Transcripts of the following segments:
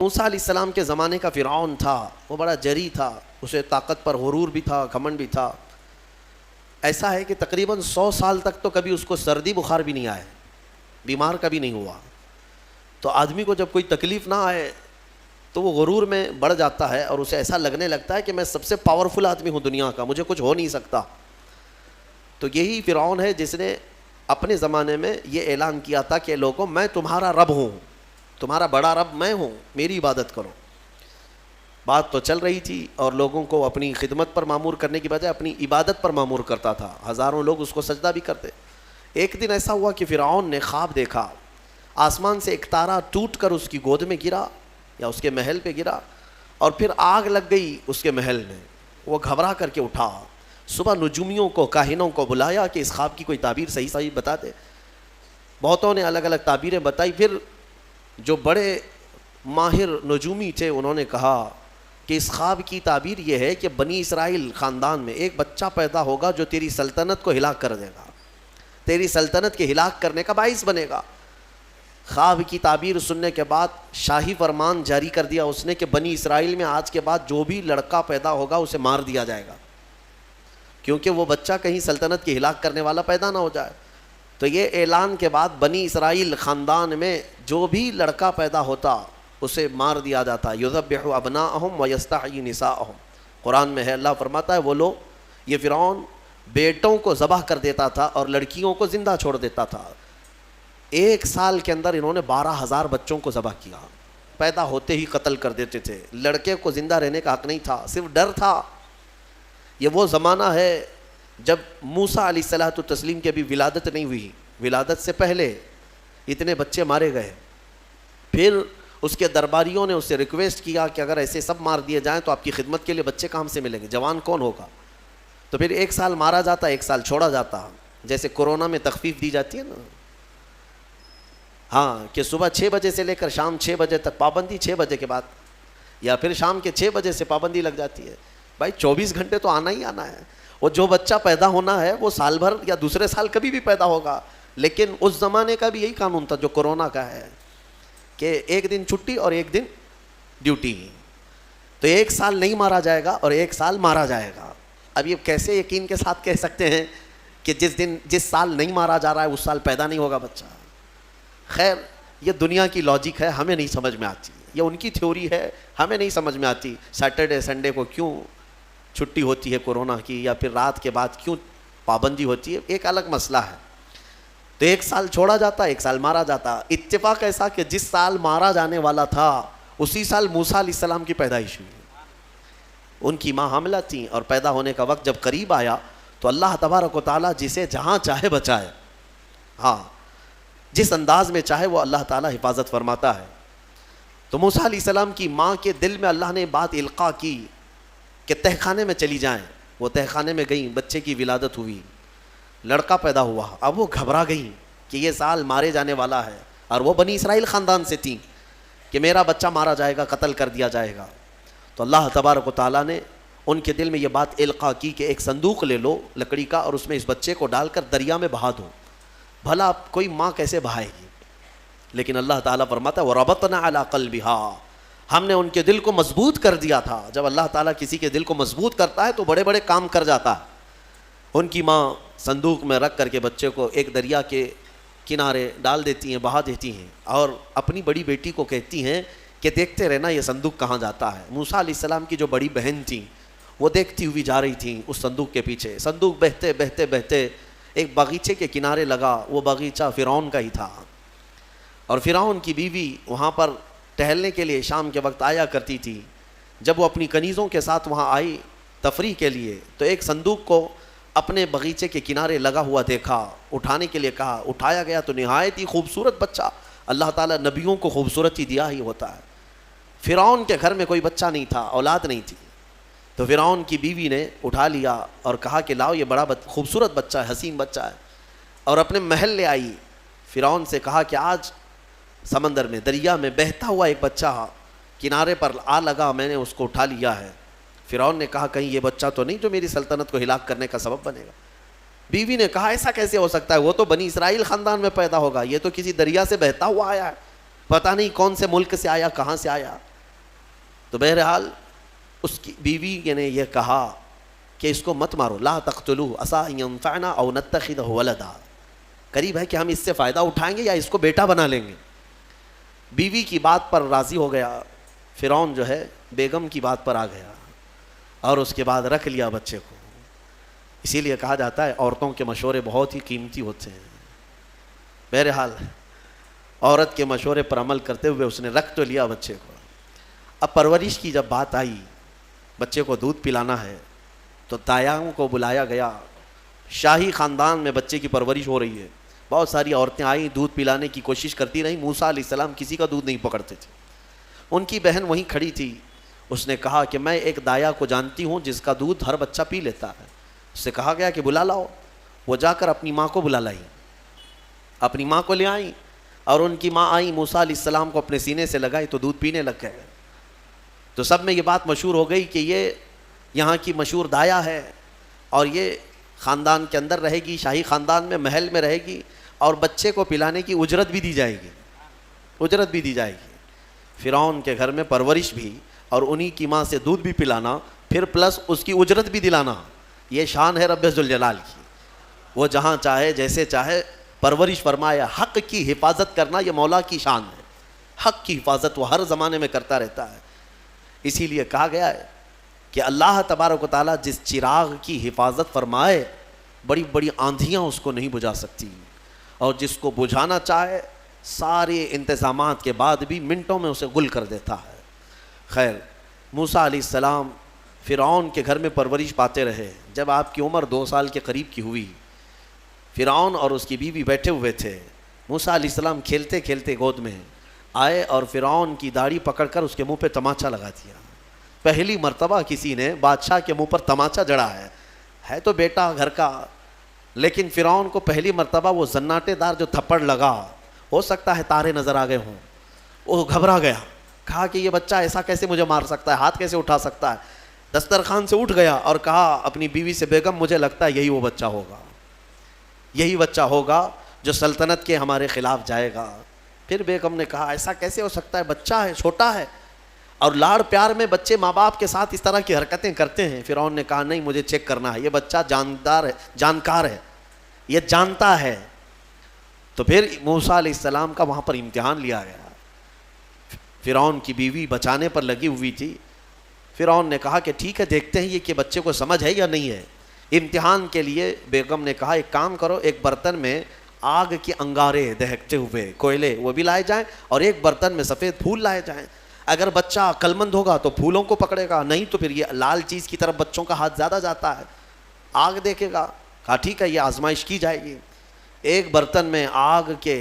موسیٰ علیہ السلام کے زمانے کا فرعون تھا، وہ بڑا جری تھا، اسے طاقت پر غرور بھی تھا، گھمنڈ بھی تھا. ایسا ہے کہ تقریباً 100 سال تک تو کبھی اس کو سردی بخار بھی نہیں آئے، بیمار کبھی نہیں ہوا. تو آدمی کو جب کوئی تکلیف نہ آئے تو وہ غرور میں بڑھ جاتا ہے اور اسے ایسا لگنے لگتا ہے کہ میں سب سے پاورفل آدمی ہوں دنیا کا، مجھے کچھ ہو نہیں سکتا. تو یہی فرعون ہے جس نے اپنے زمانے میں یہ اعلان کیا تھا کہ لوگوں میں تمہارا رب ہوں، تمہارا بڑا رب میں ہوں، میری عبادت کرو. بات تو چل رہی تھی اور لوگوں کو اپنی خدمت پر معمور کرنے کی بجائے اپنی عبادت پر معمور کرتا تھا. ہزاروں لوگ اس کو سجدہ بھی کرتے. ایک دن ایسا ہوا کہ فرعون نے خواب دیکھا، آسمان سے ایک تارا ٹوٹ کر اس کی گود میں گرا یا اس کے محل پہ گرا اور پھر آگ لگ گئی اس کے محل میں. وہ گھبرا کر کے اٹھا، صبح نجومیوں کو، کاہنوں کو بلایا کہ اس خواب کی کوئی تعبیر صحیح بتا دے. بہتوں نے الگ الگ تعبیریں بتائی. پھر جو بڑے ماہر نجومی تھے انہوں نے کہا کہ اس خواب کی تعبیر یہ ہے کہ بنی اسرائیل خاندان میں ایک بچہ پیدا ہوگا جو تیری سلطنت کو ہلاک کر دے گا، تیری سلطنت کے ہلاک کرنے کا باعث بنے گا. خواب کی تعبیر سننے کے بعد شاہی فرمان جاری کر دیا اس نے کہ بنی اسرائیل میں آج کے بعد جو بھی لڑکا پیدا ہوگا اسے مار دیا جائے گا، کیونکہ وہ بچہ کہیں سلطنت کے ہلاک کرنے والا پیدا نہ ہو جائے. تو یہ اعلان کے بعد بنی اسرائیل خاندان میں جو بھی لڑکا پیدا ہوتا اسے مار دیا جاتا. یذبح ابناءہم ویستحیی نساءہم. قرآن میں ہے، اللہ فرماتا ہے وہ لوگ، یہ فرعون بیٹوں کو ذبح کر دیتا تھا اور لڑکیوں کو زندہ چھوڑ دیتا تھا. 1 سال کے اندر انہوں نے 12,000 بچوں کو ذبح کیا. پیدا ہوتے ہی قتل کر دیتے تھے. لڑکے کو زندہ رہنے کا حق نہیں تھا، صرف ڈر تھا. یہ وہ زمانہ ہے جب موسیٰ علیہ الصلوۃ والتسلیم کی ابھی ولادت نہیں ہوئی، ولادت سے پہلے اتنے بچے مارے گئے. پھر اس کے درباریوں نے اس سے ریکویسٹ کیا کہ اگر ایسے سب مار دیے جائیں تو آپ کی خدمت کے لیے بچے کہاں سے ملیں گے، جوان کون ہوگا. تو پھر 1 سال مارا جاتا، 1 سال چھوڑا جاتا. جیسے کورونا میں تخفیف دی جاتی ہے نا، ہاں، کہ صبح 6 بجے سے لے کر شام 6 بجے تک پابندی، 6 بجے کے بعد، یا پھر شام کے 6 بجے سے پابندی لگ جاتی ہے. بھائی 24 گھنٹے تو آنا ہی آنا ہے. وہ جو بچہ پیدا ہونا ہے وہ سال بھر یا دوسرے سال کبھی بھی پیدا ہوگا. لیکن اس زمانے کا بھی یہی قانون تھا جو کورونا کا ہے کہ 1 دن چھٹی اور 1 دن ڈیوٹی. تو 1 سال نہیں مارا جائے گا اور 1 سال مارا جائے گا. اب یہ کیسے یقین کے ساتھ کہہ سکتے ہیں کہ جس سال نہیں مارا جا رہا ہے اس سال پیدا نہیں ہوگا بچہ. خیر، یہ دنیا کی لاجک ہے، ہمیں نہیں سمجھ میں آتی. یہ ان کی تھیوری ہے، ہمیں نہیں سمجھ میں آتی. سیٹرڈے سنڈے کو کیوں چھٹی ہوتی ہے کورونا کی، یا پھر رات کے بعد کیوں پابندی ہوتی ہے، ایک الگ مسئلہ ہے. تو 1 سال چھوڑا جاتا، 1 سال مارا جاتا. اتفاق ایسا کہ جس سال مارا جانے والا تھا اسی سال موسیٰ علیہ السلام کی پیدائش ہوئی. ان کی ماں حاملہ تھیں اور پیدا ہونے کا وقت جب قریب آیا تو اللہ تبارک و تعالیٰ جسے جہاں چاہے بچائے. ہاں، جس انداز میں چاہے وہ اللہ تعالیٰ حفاظت فرماتا ہے. تو موسیٰ علیہ السلام کی ماں کے دل میں اللہ نے بات القاء کی کہ تہ خانے میں چلی جائیں. وہ تہ خانے میں گئیں، بچے کی ولادت ہوئی، لڑکا پیدا ہوا. اب وہ گھبرا گئیں کہ یہ سال مارے جانے والا ہے، اور وہ بنی اسرائیل خاندان سے تھیں کہ میرا بچہ مارا جائے گا، قتل کر دیا جائے گا. تو اللہ تبارک و تعالیٰ نے ان کے دل میں یہ بات القاء کی کہ ایک صندوق لے لو لکڑی کا اور اس میں اس بچے کو ڈال کر دریا میں بہا دو. بھلا کوئی ماں کیسے بہائے گی؟ لیکن اللہ تعالیٰ فرماتا ہے وَرَبَطْنَا عَلَىٰ قَلْبِهَا، ہم نے ان کے دل کو مضبوط کر دیا تھا. جب اللہ تعالیٰ کسی کے دل کو مضبوط کرتا ہے تو بڑے بڑے کام کر جاتا ہے. ان کی ماں صندوق میں رکھ کر کے بچے کو ایک دریا کے کنارے ڈال دیتی ہیں، بہا دیتی ہیں، اور اپنی بڑی بیٹی کو کہتی ہیں کہ دیکھتے رہنا یہ صندوق کہاں جاتا ہے. موسیٰ علیہ السلام کی جو بڑی بہن تھیں وہ دیکھتی ہوئی جا رہی تھیں اس صندوق کے پیچھے. صندوق بہتے بہتے بہتے ایک باغیچے کے کنارے لگا. وہ باغیچہ فرعون کا ہی تھا، اور فرعون کی بیوی وہاں پر ٹہلنے کے لیے شام کے وقت آیا کرتی تھی. جب وہ اپنی کنیزوں کے ساتھ وہاں آئی تفریح کے لیے تو ایک صندوق کو اپنے باغیچے کے کنارے لگا ہوا دیکھا. اٹھانے کے لیے کہا، اٹھایا گیا تو نہایت ہی خوبصورت بچہ. اللہ تعالیٰ نبیوں کو خوبصورت ہی دیا ہی ہوتا ہے. فرعون کے گھر میں کوئی بچہ نہیں تھا، اولاد نہیں تھی. تو فرعون کی بیوی نے اٹھا لیا اور کہا کہ لاؤ یہ بڑا خوبصورت بچہ ہے، حسین بچہ ہے، اور اپنے محل لے آئی. فرعون سے کہا کہ آج سمندر میں، دریا میں بہتا ہوا ایک بچہ کنارے پر آ لگا، میں نے اس کو اٹھا لیا ہے. فرعون نے کہا کہیں یہ بچہ تو نہیں جو میری سلطنت کو ہلاک کرنے کا سبب بنے گا. بیوی نے کہا ایسا کیسے ہو سکتا ہے، وہ تو بنی اسرائیل خاندان میں پیدا ہوگا، یہ تو کسی دریا سے بہتا ہوا آیا ہے، پتہ نہیں کون سے ملک سے آیا، کہاں سے آیا. تو بہرحال اس کی بیوی نے یہ کہا کہ اس کو مت مارو، لا تقتلوه عسى ان ينفعنا او نتخذه ولدا، قریب ہے کہ ہم اس سے فائدہ اٹھائیں گے یا اس کو بیٹا بنا لیں گے۔ بیوی کی بات پر راضی ہو گیا فرعون، جو ہے بیگم کی بات پر آ گیا اور اس کے بعد رکھ لیا بچے کو۔ اسی لیے کہا جاتا ہے عورتوں کے مشورے بہت ہی قیمتی ہوتے ہیں۔ بہرحال عورت کے مشورے پر عمل کرتے ہوئے اس نے رکھ تو لیا بچے کو۔ اب پرورش کی جب بات آئی، بچے کو دودھ پلانا ہے، تو دایاؤں کو بلایا گیا۔ شاہی خاندان میں بچے کی پرورش ہو رہی ہے، بہت ساری عورتیں آئیں، دودھ پلانے کی کوشش کرتی رہیں۔ موسیٰ علیہ السلام کسی کا دودھ نہیں پکڑتے تھے۔ ان کی بہن وہیں کھڑی تھی، اس نے کہا کہ میں ایک دایا کو جانتی ہوں جس کا دودھ ہر بچہ پی لیتا ہے۔ اس سے کہا گیا کہ بلا لاؤ۔ وہ جا کر اپنی ماں کو بلا لائی، اپنی ماں کو لے آئیں، اور ان کی ماں آئیں، موسیٰ علیہ السلام کو اپنے سینے سے لگائی تو دودھ پینے لگ گئے۔ تو سب میں یہ بات مشہور ہو گئی کہ یہ یہاں کی مشہور دایا ہے، اور یہ خاندان کے اندر رہے گی، شاہی خاندان میں محل میں رہے گی، اور بچے کو پلانے کی اجرت بھی دی جائے گی، اجرت بھی دی جائے گی۔ فرعون کے گھر میں پرورش بھی اور انہی کی ماں سے دودھ بھی پلانا، پھر پلس اس کی اجرت بھی دلانا، یہ شان ہے رب ذوالجلال کی۔ وہ جہاں چاہے جیسے چاہے پرورش فرمایا۔ حق کی حفاظت کرنا یہ مولا کی شان ہے، حق کی حفاظت وہ ہر زمانے میں کرتا رہتا ہے۔ اسی لیے کہا گیا ہے کہ اللہ تبارک و تعالیٰ جس چراغ کی حفاظت فرمائے، بڑی بڑی آندھیاں اس کو نہیں بجھا سکتی، اور جس کو بجھانا چاہے سارے انتظامات کے بعد بھی منٹوں میں اسے گل کر دیتا ہے۔ خیر، موسیٰ علیہ السلام فرعون کے گھر میں پرورش پاتے رہے۔ جب آپ کی عمر 2 سال کے قریب کی ہوئی، فرعون اور اس کی بیوی بیٹھے ہوئے تھے، موسیٰ علیہ السلام کھیلتے کھیلتے گود میں آئے اور فرعون کی داڑھی پکڑ کر اس کے منہ پہ تماچا لگا دیا۔ پہلی مرتبہ کسی نے بادشاہ کے منہ پر تماچا جڑا ہے تو بیٹا گھر کا، لیکن فرعون کو پہلی مرتبہ وہ زناٹے دار جو تھپڑ لگا، ہو سکتا ہے تارے نظر آ گئے ہوں، وہ گھبرا گیا، کہا کہ یہ بچہ ایسا کیسے مجھے مار سکتا ہے، ہاتھ کیسے اٹھا سکتا ہے۔ دسترخوان سے اٹھ گیا اور کہا اپنی بیوی سے، بیگم مجھے لگتا ہے یہی وہ بچہ ہوگا، یہی بچہ ہوگا جو سلطنت کے ہمارے خلاف جائے گا۔ پھر بیگم نے کہا ایسا کیسے ہو سکتا ہے، بچہ ہے، چھوٹا ہے، اور لاڑ پیار میں بچے ماں باپ کے ساتھ اس طرح کی حرکتیں کرتے ہیں۔ فرعون نے کہا نہیں، مجھے چیک کرنا ہے، یہ بچہ جاندار ہے، جانکار ہے، یہ جانتا ہے۔ تو پھر موسیٰ علیہ السلام کا وہاں پر امتحان لیا گیا۔ فرعون کی بیوی بچانے پر لگی ہوئی تھی۔ فرعون نے کہا کہ ٹھیک ہے، دیکھتے ہیں یہ کہ بچے کو سمجھ ہے یا نہیں ہے۔ امتحان کے لیے بیگم نے کہا ایک کام کرو، ایک برتن میں آگ کے انگارے دہکتے ہوئے کوئلے وہ بھی لائے جائیں، اور ایک برتن میں سفید پھول لائے جائیں۔ اگر بچہ عقل مند ہوگا تو پھولوں کو پکڑے گا، نہیں تو پھر یہ لال چیز کی طرف بچوں کا ہاتھ زیادہ جاتا ہے، آگ دیکھے گا۔ کہا ٹھیک ہے، یہ آزمائش کی جائے گی۔ ایک برتن میں آگ کے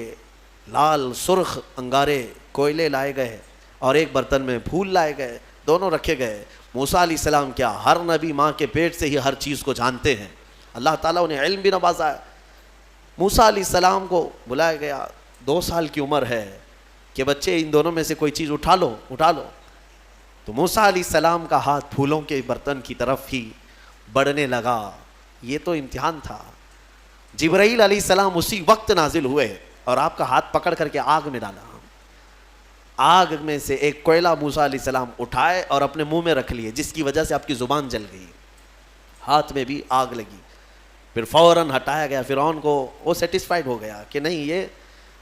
لال سرخ انگارے کوئلے لائے گئے اور ایک برتن میں پھول لائے گئے، دونوں رکھے گئے۔ موسیٰ علیہ السلام کیا، ہر نبی ماں کے پیٹ سے ہی ہر چیز کو جانتے ہیں، اللہ تعالیٰ انہیں علم بھی نوازا ہے۔ موسیٰ علیہ السلام کو بلایا گیا، 2 سال کی عمر ہے کہ بچے ان دونوں میں سے کوئی چیز اٹھا لو۔ تو موسیٰ علیہ السلام کا ہاتھ پھولوں کے برتن کی طرف ہی بڑھنے لگا۔ یہ تو امتحان تھا۔ جبرائیل علیہ السلام اسی وقت نازل ہوئے اور آپ کا ہاتھ پکڑ کر کے آگ میں ڈالا۔ آگ میں سے ایک کوئلہ موسیٰ علیہ السلام اٹھائے اور اپنے منہ میں رکھ لیے، جس کی وجہ سے آپ کی زبان جل گئی، ہاتھ میں بھی آگ لگی۔ پھر فوراً ہٹایا گیا۔ فرعون کو وہ سیٹسفائیڈ ہو گیا کہ نہیں، یہ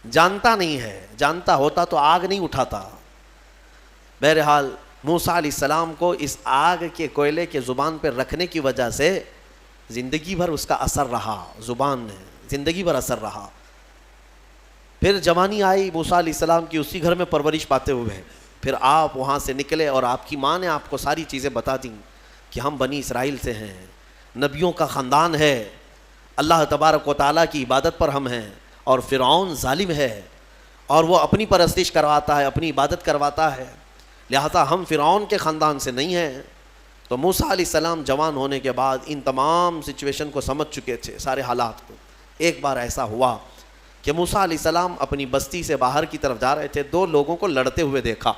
جانتا نہیں ہے، جانتا ہوتا تو آگ نہیں اٹھاتا۔ بہرحال موسیٰ علیہ السلام کو اس آگ کے کوئلے کے زبان پہ رکھنے کی وجہ سے زندگی بھر اس کا اثر رہا، زبان میں زندگی بھر اثر رہا۔ پھر جوانی آئی موسیٰ علیہ السلام کی، اسی گھر میں پرورش پاتے ہوئے۔ پھر آپ وہاں سے نکلے اور آپ کی ماں نے آپ کو ساری چیزیں بتا دیں کہ ہم بنی اسرائیل سے ہیں، نبیوں کا خاندان ہے، اللہ تبارک و تعالیٰ کی عبادت پر ہم ہیں، اور فرعون ظالم ہے اور وہ اپنی پرستش کرواتا ہے، اپنی عبادت کرواتا ہے، لہذا ہم فرعون کے خاندان سے نہیں ہیں۔ تو موسیٰ علیہ السلام جوان ہونے کے بعد ان تمام سچویشن کو سمجھ چکے تھے، سارے حالات کو۔ ایک بار ایسا ہوا کہ موسیٰ علیہ السلام اپنی بستی سے باہر کی طرف جا رہے تھے، 2 لوگوں کو لڑتے ہوئے دیکھا۔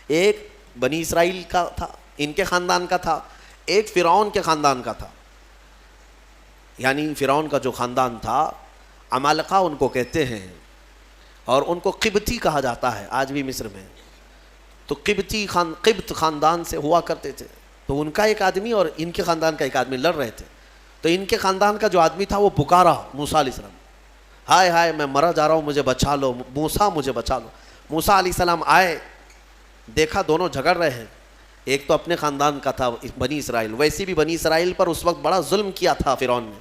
ایک بنی اسرائیل کا تھا، ان کے خاندان کا تھا، ایک فرعون کے خاندان کا تھا۔ یعنی فرعون کا جو خاندان تھا، عمالقہ ان کو کہتے ہیں، اور ان کو قبطی کہا جاتا ہے آج بھی مصر میں۔ تو قبط خاندان سے ہوا کرتے تھے. تو ان کا ایک آدمی اور ان کے خاندان کا ایک آدمی لڑ رہے تھے. تو ان کے خاندان کا جو آدمی تھا وہ پکارا موسیٰ علیہ السلام, ہائے ہائے میں مرا جا رہا ہوں, مجھے بچا لو موسیٰ, مجھے بچا لو. موسیٰ علیہ السلام آئے, دیکھا دونوں جھگڑ رہے ہیں. ایک تو اپنے خاندان کا تھا بنی اسرائیل, ویسے بھی بنی اسرائیل پر اس وقت بڑا ظلم کیا تھا فرعون نے.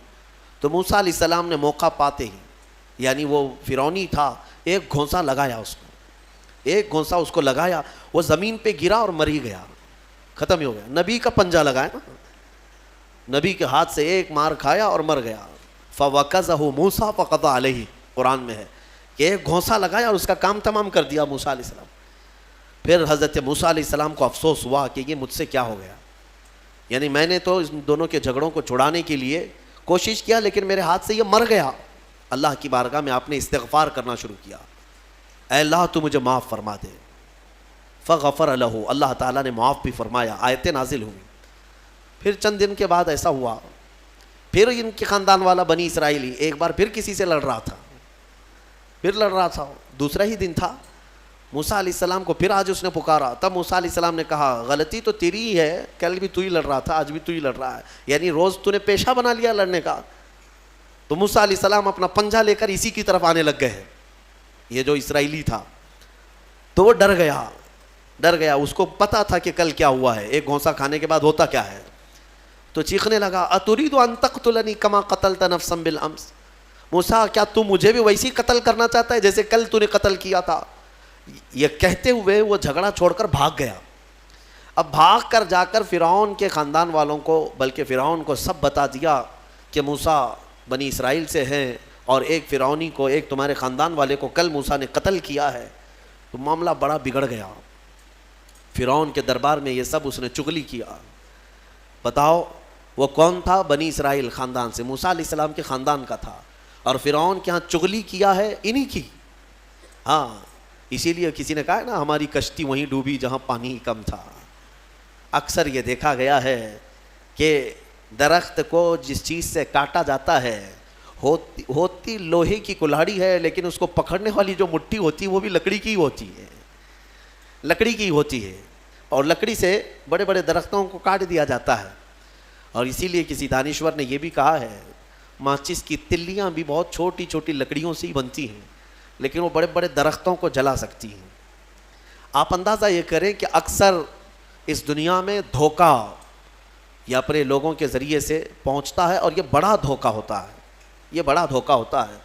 تو موسیٰ علیہ السلام نے موقع پاتے ہی, یعنی وہ فرعونی تھا, ایک گھونسا لگایا اس کو, ایک گھونسا اس کو لگایا, وہ زمین پہ گرا اور مر ہی گیا, ختم ہی ہو گیا. نبی کا پنجہ لگایا نا, نبی کے ہاتھ سے ایک مار کھایا اور مر گیا. فَوَكَزَهُ مُوسَىٰ فَقَضَىٰ عَلَيْهِ, قرآن میں ہے کہ ایک گھونسا لگایا اور اس کا کام تمام کر دیا موسیٰ علیہ السلام. پھر حضرت موسیٰ علیہ السلام کو افسوس ہوا کہ یہ مجھ سے کیا ہو گیا, یعنی میں نے تو ان دونوں کے جھگڑوں کو چھڑانے کے لیے کوشش کیا لیکن میرے ہاتھ سے یہ مر گیا. اللہ کی بارگاہ میں آپ نے استغفار کرنا شروع کیا, اے اللہ تو مجھے معاف فرما دے. فغفر لہ, اللہ تعالیٰ نے معاف بھی فرمایا, آیتیں نازل ہوئی. پھر چند دن کے بعد ایسا ہوا, پھر ان کے خاندان والا بنی اسرائیلی ایک بار پھر کسی سے لڑ رہا تھا, دوسرا ہی دن تھا. موسیٰ علیہ السلام کو پھر آج اس نے پکارا. تب موسیٰ علیہ السلام نے کہا غلطی تو تیری ہی ہے, کل بھی تو ہی لڑ رہا تھا, آج بھی تو ہی لڑ رہا ہے, یعنی روز تو نے پیشہ بنا لیا لڑنے کا. تو موسیٰ علیہ السلام اپنا پنجہ لے کر اسی کی طرف آنے لگ گئے. یہ جو اسرائیلی تھا تو وہ ڈر گیا, اس کو پتا تھا کہ کل کیا ہوا ہے, ایک گھونسا کھانے کے بعد ہوتا کیا ہے. تو چیخنے لگا, اتريد ان تقتلني كما قتلت نفسا بالامس, موسیٰ کیا تو مجھے بھی ویسے ہی قتل کرنا چاہتا ہے جیسے کل تو نے قتل کیا تھا. یہ کہتے ہوئے وہ جھگڑا چھوڑ کر بھاگ گیا. اب بھاگ کر جا کر فرعون کے خاندان والوں کو, بلکہ فرعون کو سب بتا دیا کہ موسیٰ بنی اسرائیل سے ہیں اور ایک فرعونی کو, ایک تمہارے خاندان والے کو کل موسیٰ نے قتل کیا ہے. تو معاملہ بڑا بگڑ گیا. فرعون کے دربار میں یہ سب اس نے چغلی کیا. بتاؤ وہ کون تھا؟ بنی اسرائیل خاندان سے, موسیٰ علیہ السلام کے خاندان کا تھا, اور فرعون کے ہاں چغلی کیا ہے انہی کی. ہاں, اسی لیے کسی نے کہا نا ہماری کشتی وہیں ڈوبی جہاں پانی کم تھا. اکثر یہ دیکھا گیا ہے کہ درخت کو جس چیز سے کاٹا جاتا ہے ہوتی لوہے کی کلاڑی ہے, لیکن اس کو پکڑنے والی جو مٹھی ہوتی ہے وہ بھی لکڑی کی ہوتی ہے, اور لکڑی سے بڑے بڑے درختوں کو کاٹ دیا جاتا ہے. اور اسی لیے کسی دانشور نے یہ بھی کہا ہے ماچس کی تلیاں بھی بہت چھوٹی چھوٹی لکڑیوں سے ہی بنتی ہیں, لیکن وہ بڑے بڑے درختوں کو جلا سکتی ہیں. آپ اندازہ یہ کریں کہ اکثر اس دنیا میں دھوکہ یا اپنے لوگوں کے ذریعے سے پہنچتا ہے, اور یہ بڑا دھوکہ ہوتا ہے.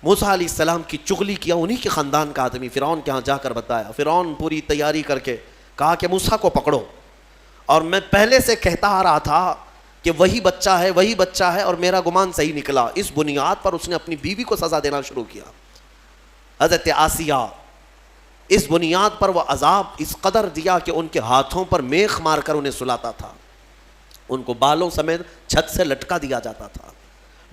موسیٰ علیہ السلام کی چغلی کیا انہی کے خاندان کا آدمی, فرعون کے ہاں جا کر بتایا. فرعون پوری تیاری کر کے کہا کہ موسیٰ کو پکڑو, اور میں پہلے سے کہتا آ رہا تھا کہ وہی بچہ ہے اور میرا گمان صحیح نکلا. اس بنیاد پر اس نے اپنی بیوی کو سزا دینا شروع کیا, حضرت آسیہ. اس بنیاد پر وہ عذاب اس قدر دیا کہ ان کے ہاتھوں پر میخ مار کر انہیں سلاتا تھا, ان کو بالوں سمیت چھت سے لٹکا دیا جاتا تھا.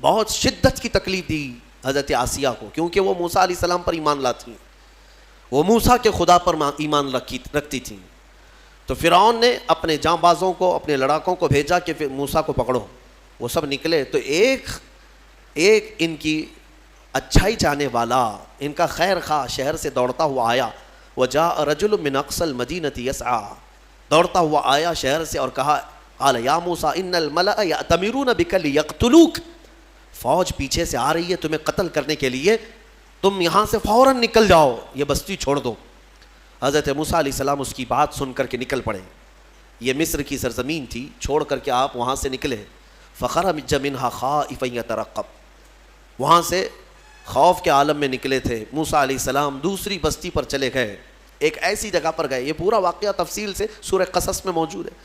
بہت شدت کی تکلیف دی حضرت آسیہ کو, کیونکہ وہ موسیٰ علیہ السلام پر ایمان لاتی, وہ موسیٰ کے خدا پر ایمان رکھتی تھیں. تو فرعون نے اپنے جاں بازوں کو, اپنے لڑاکوں کو بھیجا کہ موسیٰ کو پکڑو. وہ سب نکلے تو ایک ان کی اچھائی چاہنے والا, ان کا خیر خواہ شہر سے دوڑتا ہوا آیا. وجاء رجل من اقصى المدینة یسعی, دوڑتا ہوا آیا شہر سے اور کہا قال یا موسیٰ ان الملأ یأتمرون بک لیقتلوک, فوج پیچھے سے آ رہی ہے تمہیں قتل کرنے کے لیے, تم یہاں سے فوراً نکل جاؤ, یہ بستی چھوڑ دو. حضرت موسیٰ علیہ السلام اس کی بات سن کر کے نکل پڑے. یہ مصر کی سرزمین تھی, چھوڑ کر کے آپ وہاں سے نکلے. فخرج منها خائفا يترقب, وہاں سے خوف کے عالم میں نکلے تھے. موسیٰ علیہ السلام دوسری بستی پر چلے گئے, ایک ایسی جگہ پر گئے. یہ پورا واقعہ تفصیل سے سورہ قصص میں موجود ہے.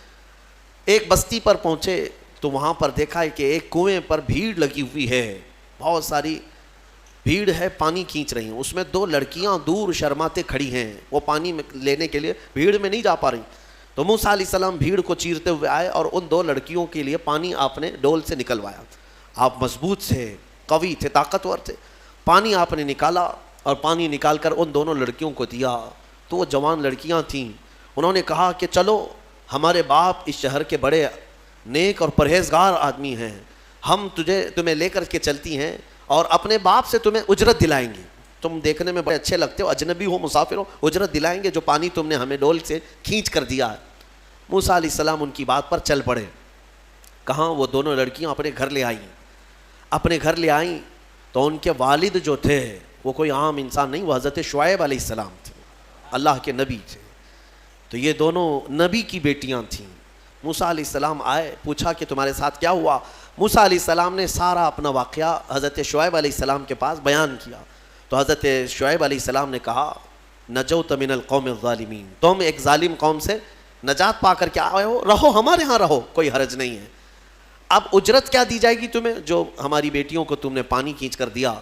ایک بستی پر پہنچے تو وہاں پر دیکھا ہے کہ ایک کنویں پر بھیڑ لگی ہوئی ہے, بہت ساری بھیڑ ہے, پانی کھینچ رہی ہیں. اس میں 2 لڑکیاں دور شرماتے کھڑی ہیں, وہ پانی میں لینے کے لیے بھیڑ میں نہیں جا پا رہی. تو موسیٰ علیہ السلام بھیڑ کو چیرتے ہوئے آئے اور ان 2 لڑکیوں کے لیے پانی آپ نے ڈول سے نکلوایا. آپ مضبوط تھے, قوی تھے, طاقتور تھے. پانی آپ نے نکالا اور پانی نکال کر ان دونوں لڑکیوں کو دیا. تو وہ جوان لڑکیاں تھیں, انہوں نے کہا کہ چلو ہمارے باپ اس شہر کے بڑے نیک اور پرہیزگار آدمی ہیں, ہم تمہیں لے کر کے چلتی ہیں اور اپنے باپ سے تمہیں اجرت دلائیں گی. تم دیکھنے میں بڑے اچھے لگتے ہو, اجنبی ہو, مسافر ہو, اجرت دلائیں گے جو پانی تم نے ہمیں ڈول سے کھینچ کر دیا ہے. موسیٰ علیہ السلام ان کی بات پر چل پڑے. کہاں وہ دونوں لڑکیاں اپنے گھر لے آئیں. اپنے گھر لے آئیں تو ان کے والد جو تھے وہ کوئی عام انسان نہیں, وہ حضرت شعیب علیہ السلام تھے, اللہ کے نبی تھے. تو یہ دونوں نبی کی بیٹیاں تھیں. موسیٰ علیہ السلام آئے, پوچھا کہ تمہارے ساتھ کیا ہوا. موسیٰ علیہ السلام نے سارا اپنا واقعہ حضرت شعیب علیہ السلام کے پاس بیان کیا. تو حضرت شعیب علیہ السلام نے کہا نجوت من القوم الظالمین, تم ایک ظالم قوم سے نجات پا کر کے آئے ہو, رہو ہمارے ہاں رہو, کوئی حرج نہیں ہے. اب اجرت کیا دی جائے گی تمہیں جو ہماری بیٹیوں کو تم نے پانی کھینچ کر دیا.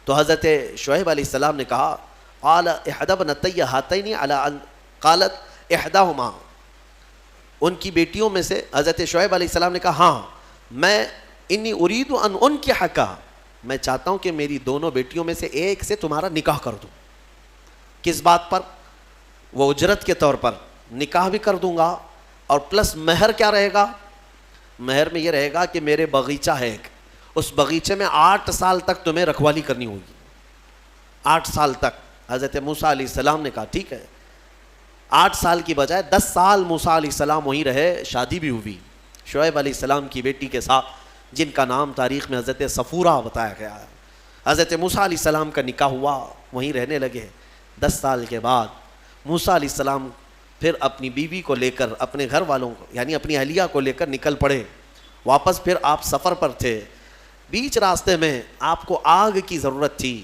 تو حضرت شعیب علیہ السلام نے کہا قال احدى ابنتي هاتين على ان قالت احداهما, ان کی بیٹیوں میں سے حضرت شعیب علیہ السلام نے کہا ہاں میں انی اريد ان انكحك, میں چاہتا ہوں کہ میری دونوں بیٹیوں میں سے ایک سے تمہارا نکاح کر دوں. کس بات پر؟ وہ اجرت کے طور پر نکاح بھی کر دوں گا, اور پلس مہر کیا رہے گا؟ مہر میں یہ رہے گا کہ میرے باغیچہ ہے ایک, اس باغیچے میں 8 سال تک تمہیں رکھوالی کرنی ہوگی. 8 سال تک. حضرت موسیٰ علیہ السلام نے کہا ٹھیک ہے. 8 سال کی بجائے 10 سال موسیٰ علیہ السلام وہیں رہے. شادی بھی ہوئی شعیب علیہ السلام کی بیٹی کے ساتھ, جن کا نام تاریخ میں حضرت صفورہ بتایا گیا ہے. حضرت موسیٰ علیہ السلام کا نکاح ہوا, وہیں رہنے لگے. 10 سال کے بعد موسیٰ علیہ السلام پھر اپنی بیوی کو لے کر, اپنے گھر والوں کو یعنی اپنی اہلیہ کو لے کر نکل پڑے. واپس پھر آپ سفر پر تھے. بیچ راستے میں آپ کو آگ کی ضرورت تھی.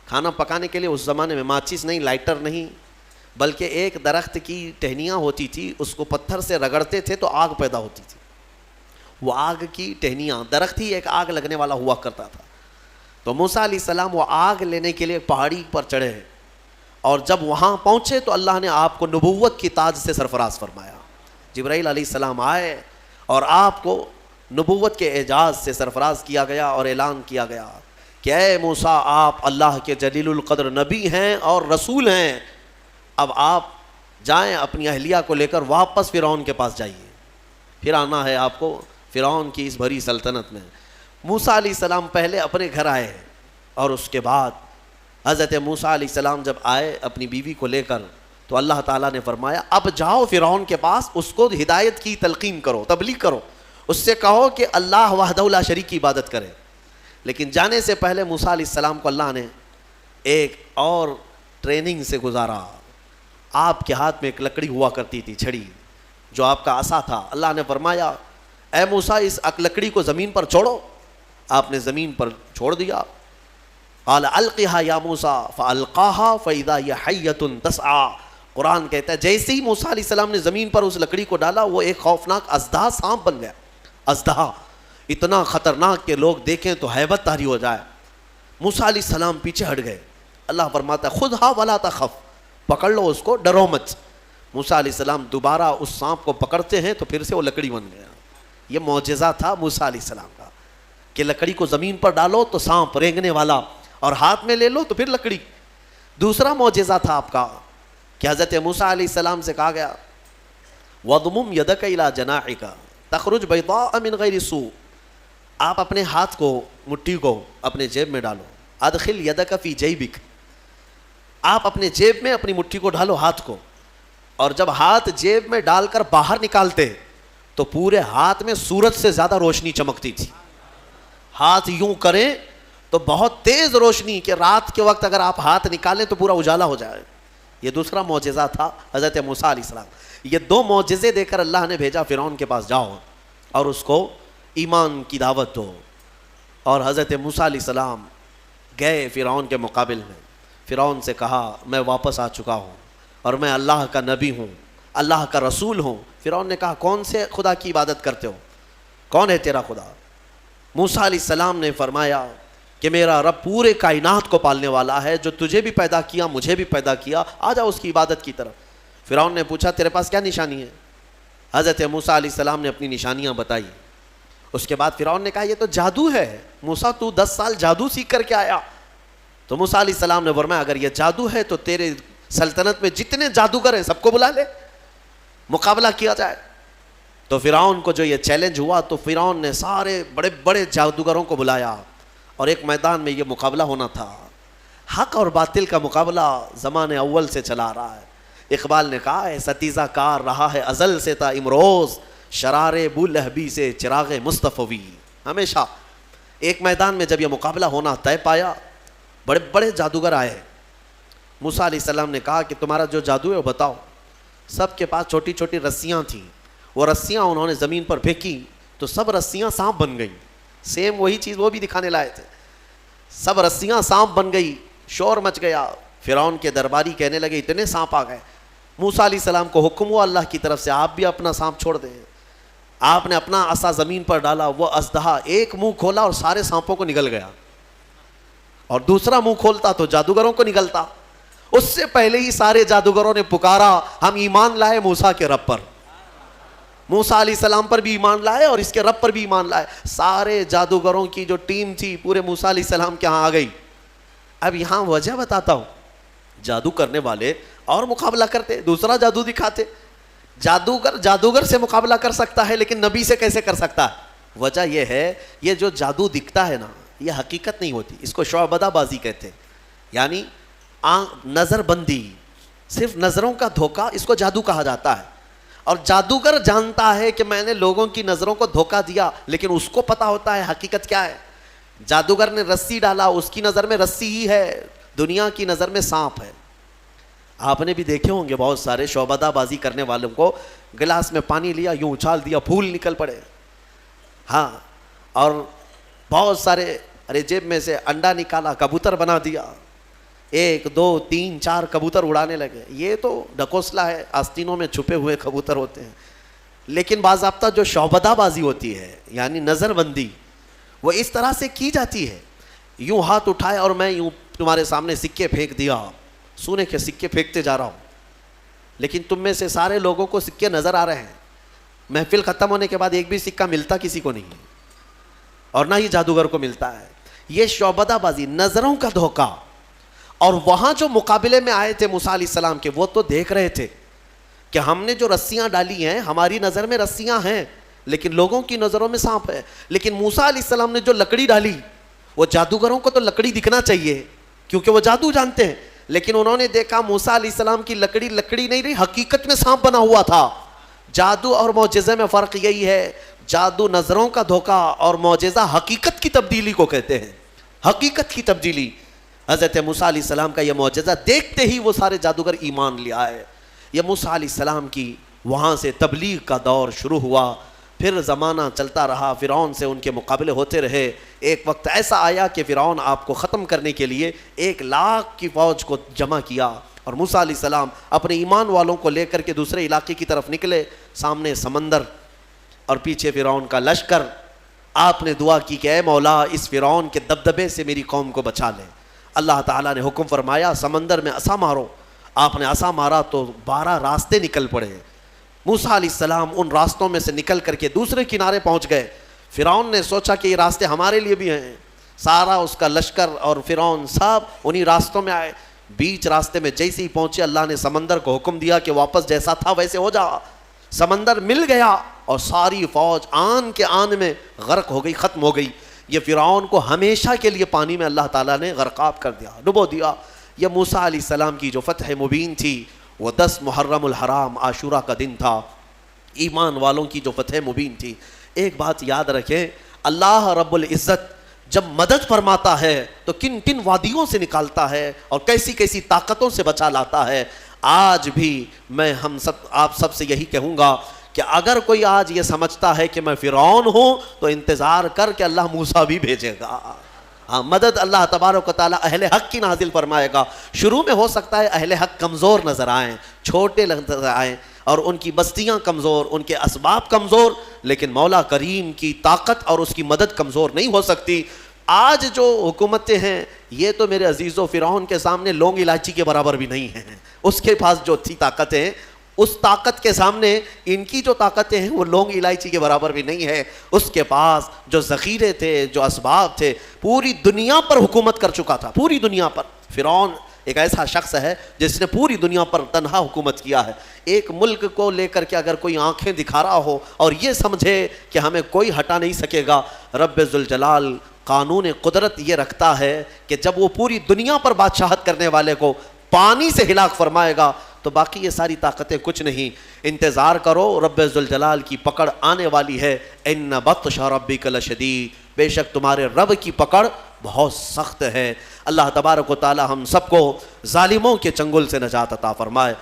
کھانا پکانے کے لیے اس زمانے میں ماچس نہیں, لائٹر نہیں, بلکہ ایک درخت کی ٹہنیاں ہوتی تھی, اس کو پتھر سے رگڑتے تھے تو آگ پیدا ہوتی تھی. وہ آگ کی ٹہنیاں, درخت ہی ایک آگ لگنے والا ہوا کرتا تھا. تو موسیٰ علیہ السلام وہ آگ لینے کے لیے پہاڑی پر چڑھے, اور جب وہاں پہنچے تو اللہ نے آپ کو نبوت کی تاج سے سرفراز فرمایا. جبرائیل علیہ السلام آئے اور آپ کو نبوت کے اعجاز سے سرفراز کیا گیا, اور اعلان کیا گیا کہ اے موسیٰ آپ اللہ کے جلیل القدر نبی ہیں اور رسول ہیں. اب آپ جائیں اپنی اہلیہ کو لے کر واپس فرعون کے پاس جائیے, پھر آنا ہے آپ کو فرعون کی اس بھری سلطنت میں. موسیٰ علیہ السلام پہلے اپنے گھر آئے, اور اس کے بعد حضرت موسیٰ علیہ السلام جب آئے اپنی بیوی کو لے کر, تو اللہ تعالیٰ نے فرمایا اب جاؤ فرعون کے پاس, اس کو ہدایت کی تلقین کرو, تبلیغ کرو, اس سے کہو کہ اللہ وحدہ لا شریک کی عبادت کرے. لیکن جانے سے پہلے موسیٰ علیہ السلام کو اللہ نے ایک اور ٹریننگ سے گزارا. آپ کے ہاتھ میں ایک لکڑی ہوا کرتی تھی, چھڑی, جو آپ کا عصا تھا. اللہ نے فرمایا اے موسیٰ اس لکڑی کو زمین پر چھوڑو. آپ نے زمین پر چھوڑ دیا. قال القها یا موسیٰ فالقاها فاذا هي حیۃ تسعى. قرآن کہتا ہے جیسے ہی موسیٰ علیہ السلام نے زمین پر اس لکڑی کو ڈالا, وہ ایک خوفناک اژدہا سانپ بن گیا. اژدہا اتنا خطرناک کہ لوگ دیکھیں تو ہیبت طاری ہو جائے. موسیٰ علیہ السلام پیچھے ہٹ گئے. اللہ فرماتا ہے خذھا ولا تخف, پکڑ لو اس کو, ڈرو مت. موسیٰ علیہ السلام دوبارہ اس سانپ کو پکڑتے ہیں تو پھر سے وہ لکڑی بن گیا. یہ معجزہ تھا موسیٰ علیہ السلام کا کہ لکڑی کو زمین پر ڈالو تو سانپ رینگنے والا, اور ہاتھ میں لے لو تو پھر لکڑی. دوسرا معجزہ تھا آپ کا کہ حضرت موسیٰ علیہ السلام سے کہا گیا وَضْمُمْ يَدَكَ إِلَى جَنَاحِكَ تَخْرُجْ بَيْضَاءَ مِنْ غَيْرِ سُوءٍ. آپ اپنے ہاتھ کو, مٹھی کو اپنے جیب میں ڈالو. ادخل یدک فی جیبک, آپ اپنے جیب میں اپنی مٹھی کو ڈالو, ہاتھ کو, اور جب ہاتھ جیب میں ڈال کر باہر نکالتے تو پورے ہاتھ میں سورج سے زیادہ روشنی چمکتی تھی. ہاتھ یوں کریں تو بہت تیز روشنی کہ رات کے وقت اگر آپ ہاتھ نکالیں تو پورا اجالا ہو جائے. یہ دوسرا معجزہ تھا حضرت موسیٰ علیہ السلام. یہ 2 معجزے دے کر اللہ نے بھیجا فرعون کے پاس, جاؤ اور اس کو ایمان کی دعوت دو. اور حضرت موسیٰ علیہ السلام گئے فرعون کے مقابل میں. فرعون سے کہا میں واپس آ چکا ہوں اور میں اللہ کا نبی ہوں, اللہ کا رسول ہوں. فرعون نے کہا کون سے خدا کی عبادت کرتے ہو, کون ہے تیرا خدا؟ موسیٰ علیہ السلام نے فرمایا کہ میرا رب پورے کائنات کو پالنے والا ہے, جو تجھے بھی پیدا کیا مجھے بھی پیدا کیا, آ جاؤ اس کی عبادت کی طرف. فرعون نے پوچھا تیرے پاس کیا نشانی ہے؟ حضرت موسیٰ علیہ السلام نے اپنی نشانیاں بتائی. اس کے بعد فرعون نے کہا یہ تو جادو ہے, موسیٰ تو 10 سال جادو سیکھ کر کے آیا. تو موسیٰ علیہ السلام نے فرمایا اگر یہ جادو ہے تو تیرے سلطنت میں جتنے جادوگر ہیں سب کو بلا لے, مقابلہ کیا جائے. تو فرعون کو جو یہ چیلنج ہوا تو فرعون نے سارے بڑے بڑے جادوگروں کو بلایا, اور ایک میدان میں یہ مقابلہ ہونا تھا. حق اور باطل کا مقابلہ زمانے اول سے چلا رہا ہے. اقبال نے کہا ہے ستیزہ کار رہا ہے ازل سے تا امروز، شرار بولہبی سے چراغ مصطفی. ہمیشہ ایک میدان میں جب یہ مقابلہ ہونا طے پایا، بڑے بڑے جادوگر آئے. موسیٰ علیہ السلام نے کہا کہ تمہارا جو جادو ہے وہ بتاؤ. سب کے پاس چھوٹی چھوٹی رسیاں تھیں. وہ رسیاں انہوں نے زمین پر پھینکی تو سب رسیاں سانپ بن گئیں. سیم وہی چیز وہ بھی دکھانے لائے تھے. سب رسیاں سانپ بن گئی. شور مچ گیا. فرعون کے درباری کہنے لگے اتنے سانپ آ گئے. موسیٰ علیہ السلام کو حکم ہوا اللہ کی طرف سے آپ بھی اپنا سانپ چھوڑ دیں. آپ نے اپنا عصا زمین پر ڈالا. وہ اژدہا ایک منہ کھولا اور سارے سانپوں کو نگل گیا، اور دوسرا منہ کھولتا تو جادوگروں کو نگلتا. اس سے پہلے ہی سارے جادوگروں نے پکارا ہم ایمان لائے موسیٰ کے رب پر. موسیٰ علیہ السلام پر بھی ایمان لائے اور اس کے رب پر بھی ایمان لائے. سارے جادوگروں کی جو ٹیم تھی پورے موسیٰ علیہ السلام کے ہاں آ گئی. اب یہاں وجہ بتاتا ہوں. جادو کرنے والے اور مقابلہ کرتے، دوسرا جادو دکھاتے. جادوگر سے مقابلہ کر سکتا ہے لیکن نبی سے کیسے کر سکتا ہے؟ وجہ یہ ہے یہ جو جادو دکھتا ہے نا یہ حقیقت نہیں ہوتی. اس کو شعبدہ بازی کہتے ہیں، یعنی نظر بندی، صرف نظروں کا دھوکہ، اس کو جادو کہا جاتا ہے. اور جادوگر جانتا ہے کہ میں نے لوگوں کی نظروں کو دھوکہ دیا، لیکن اس کو پتا ہوتا ہے حقیقت کیا ہے. جادوگر نے رسی ڈالا، اس کی نظر میں رسی ہی ہے، دنیا کی نظر میں سانپ ہے. آپ نے بھی دیکھے ہوں گے بہت سارے شعبدہ بازی کرنے والوں کو، گلاس میں پانی لیا یوں اچھال دیا پھول نکل پڑے. ہاں، اور بہت سارے ارے جیب میں سے انڈا نکالا کبوتر بنا دیا. 1 2 3 4 کبوتر اڑانے لگے. یہ تو ڈکوسلا ہے، آستینوں میں چھپے ہوئے کبوتر ہوتے ہیں. لیکن باضابطہ جو شعبدہ بازی ہوتی ہے یعنی نظر بندی، وہ اس طرح سے کی جاتی ہے. یوں ہاتھ اٹھائے اور میں یوں تمہارے سامنے سکے پھینک دیا، سونے کے سکے پھینکتے جا رہا ہوں، لیکن تم میں سے سارے لوگوں کو سکے نظر آ رہے ہیں. محفل ختم ہونے کے بعد ایک بھی سکہ ملتا کسی کو نہیں، اور نہ ہی جادوگر کو ملتا ہے. یہ شعبدہ بازی، نظروں کا دھوکہ. اور وہاں جو مقابلے میں آئے تھے موسیٰ علیہ السلام کے، وہ تو دیکھ رہے تھے کہ ہم نے جو رسیاں ڈالی ہیں ہماری نظر میں رسیاں ہیں لیکن لوگوں کی نظروں میں سانپ ہے. لیکن موسیٰ علیہ السلام نے جو لکڑی ڈالی، وہ جادوگروں کو تو لکڑی دکھنا چاہیے کیونکہ وہ جادو جانتے ہیں، لیکن انہوں نے دیکھا موسیٰ علیہ السلام کی لکڑی لکڑی نہیں رہی، حقیقت میں سانپ بنا ہوا تھا. جادو اور معجزے میں فرق یہی ہے، جادو نظروں کا دھوکہ اور معجزہ حقیقت کی تبدیلی کو کہتے ہیں. حقیقت کی تبدیلی. حضرت موسیٰ علیہ السلام کا یہ معجزہ دیکھتے ہی وہ سارے جادوگر ایمان لے آئے. یہ موسیٰ علیہ السلام کی وہاں سے تبلیغ کا دور شروع ہوا. پھر زمانہ چلتا رہا، فرعون سے ان کے مقابلے ہوتے رہے. ایک وقت ایسا آیا کہ فرعون آپ کو ختم کرنے کے لیے 1 لاکھ کی فوج کو جمع کیا، اور موسیٰ علیہ السلام اپنے ایمان والوں کو لے کر کے دوسرے علاقے کی طرف نکلے. سامنے سمندر اور پیچھے فرعون کا لشکر. آپ نے دعا کی کہ اے مولا اس فرعون کے دبدبے سے میری قوم کو بچا لے. اللہ تعالیٰ نے حکم فرمایا سمندر میں عصا مارو. آپ نے عصا مارا تو 12 راستے نکل پڑے. موسیٰ علیہ السلام ان راستوں میں سے نکل کر کے دوسرے کنارے پہنچ گئے. فرعون نے سوچا کہ یہ راستے ہمارے لیے بھی ہیں. سارا اس کا لشکر اور فرعون سب انہی راستوں میں آئے. بیچ راستے میں جیسے ہی پہنچے اللہ نے سمندر کو حکم دیا کہ واپس جیسا تھا ویسے ہو جا. سمندر مل گیا اور ساری فوج آن کے آن میں غرق ہو گئی، ختم ہو گئی. یہ فرعون کو ہمیشہ کے لیے پانی میں اللہ تعالیٰ نے غرقاب کر دیا، ڈبو دیا. یہ موسیٰ علیہ السلام کی جو فتح مبین تھی وہ 10 محرم الحرام عاشورہ کا دن تھا. ایمان والوں کی جو فتح مبین تھی. ایک بات یاد رکھیں، اللہ رب العزت جب مدد فرماتا ہے تو کن کن وادیوں سے نکالتا ہے اور کیسی کیسی طاقتوں سے بچا لاتا ہے. آج بھی میں آپ سب سے یہی کہوں گا کہ اگر کوئی آج یہ سمجھتا ہے کہ میں فرعون ہوں تو انتظار کر کے اللہ موسیٰ بھی بھیجے گا. ہاں، مدد اللہ تبارک و تعالیٰ اہل حق کی نازل فرمائے گا. شروع میں ہو سکتا ہے اہل حق کمزور نظر آئیں، چھوٹے نظر آئیں، اور ان کی بستیاں کمزور، ان کے اسباب کمزور، لیکن مولا کریم کی طاقت اور اس کی مدد کمزور نہیں ہو سکتی. آج جو حکومتیں ہیں یہ تو میرے عزیزو فرعون کے سامنے لونگ الائچی کے برابر بھی نہیں ہیں. اس کے پاس جو تھی طاقتیں، اس طاقت کے سامنے ان کی جو طاقتیں ہیں وہ لونگ الائچی کے برابر بھی نہیں ہے. اس کے پاس جو ذخیرے تھے، جو اسباب تھے، پوری دنیا پر حکومت کر چکا تھا، پوری دنیا پر. فرعون ایک ایسا شخص ہے جس نے پوری دنیا پر تنہا حکومت کیا ہے. ایک ملک کو لے کر کے اگر کوئی آنکھیں دکھا رہا ہو اور یہ سمجھے کہ ہمیں کوئی ہٹا نہیں سکے گا، رب ذوالجلال قانون قدرت یہ رکھتا ہے کہ جب وہ پوری دنیا پر بادشاہت کرنے والے کو پانی سے ہلاک فرمائے گا تو باقی یہ ساری طاقتیں کچھ نہیں. انتظار کرو، رب ذوالجلال کی پکڑ آنے والی ہے. ان بطش ربک لشدید، بے شک تمہارے رب کی پکڑ بہت سخت ہے. اللہ تبارک و تعالی ہم سب کو ظالموں کے چنگل سے نجات عطا فرمائے.